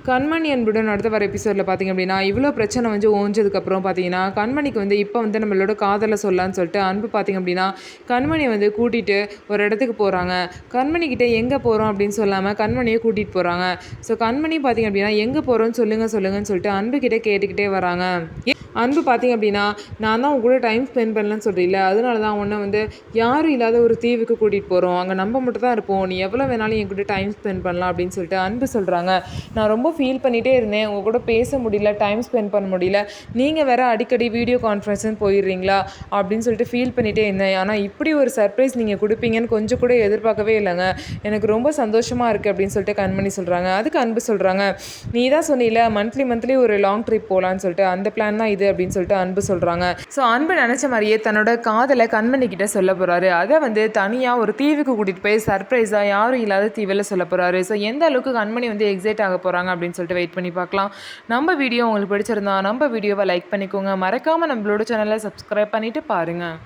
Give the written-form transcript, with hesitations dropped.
கண்மணி அன்புடன் அடுத்த வர எபிசோடில் பார்த்திங்க அப்படின்னா இவ்வளோ பிரச்சனை வந்து ஓஞ்சதுக்கப்புறம் பார்த்தீங்கன்னா கண்மணிக்கு வந்து இப்போ வந்து நம்மளோட காதலை சொல்லலான்னு சொல்லிட்டு அன்பு பார்த்திங்க அப்படின்னா கண்மணியை வந்து கூட்டிகிட்டு ஒரு இடத்துக்கு போகிறாங்க. கண்மணிக்கிட்ட எங்கே போகிறோம் அப்படின்னு சொல்லாமல் கண்மணியை கூட்டிகிட்டு போகிறாங்க. ஸோ கண்மணி பார்த்திங்க அப்படின்னா எங்கே போகிறோன்னு சொல்லுங்கன்னு சொல்லிட்டு அன்புக்கிட்ட கேட்டுக்கிட்டே வராங்க. அன்பு பார்த்திங்க அப்படின்னா நான் தான் உங்க கூட டைம் ஸ்பெண்ட் பண்ணலன்னு சொல்கிறீங்கள, அதனால தான் உன்னை வந்து யாரும் இல்லாத ஒரு தீவுக்கு கூட்டிகிட்டு போகிறோம். அங்கே நம்ம மட்டும் தான் இருப்போம், நீ எவ்வளோ வேணாலும் என் கூட டைம் ஸ்பெண்ட் பண்ணலாம் அப்படின்னு சொல்லிட்டு அன்பு சொல்கிறாங்க. நான் ரொம்ப ஃபீல் பண்ணிகிட்டே இருந்தேன், உங்கள் கூட பேச முடியல, டைம் ஸ்பெண்ட் பண்ண முடியல, நீங்கள் வேறு அடிக்கடி வீடியோ கான்ஃபரன்ஸ்னு போயிடுறீங்களா அப்படின்னு சொல்லிட்டு ஃபீல் பண்ணிகிட்டே இருந்தேன். ஆனால் இப்படி ஒரு சர்ப்ரைஸ் நீங்கள் கொடுப்பீங்கன்னு கொஞ்சம் கூட எதிர்பார்க்கவே இல்லைங்க, எனக்கு ரொம்ப சந்தோஷமாக இருக்குது அப்படின்னு சொல்லிட்டு கண்மணி சொல்கிறாங்க. அதுக்கு அன்பு சொல்கிறாங்க, நீ தான் சொன்னீல மந்த்லி ஒரு லாங் ட்ரிப் போகலான்னு சொல்லிட்டு, அந்த பிளான் தான் இது அப்படின்னு சொல்லிட்டு அன்பு சொல்கிறாங்க. ஸோ அன்பு நினச்ச மாதிரியே தன்னோட காதலை கண்மணி கிட்ட சொல்ல போகிறாரு. அதை வந்து தனியாக ஒரு தீவுக்கு கூட்டிகிட்டு போய் சர்ப்ரைஸாக யாரும் இல்லாத தீவில் சொல்ல போகிறாரு. ஸோ எந்த அளவுக்கு கண்மணி வந்து எக்ஸைட் ஆக போகிறாங்க அப்படின்னு சொல்லிட்டு வெயிட் பண்ணி பார்க்கலாம். நம்ம வீடியோ உங்களுக்கு பிடிச்சிருந்தா நம்ம வீடியோவை லைக் பண்ணிக்கோங்க, மறக்காமல் நம்மளோட சேனலை சப்ஸ்கிரைப் பண்ணிவிட்டு பாருங்கள்.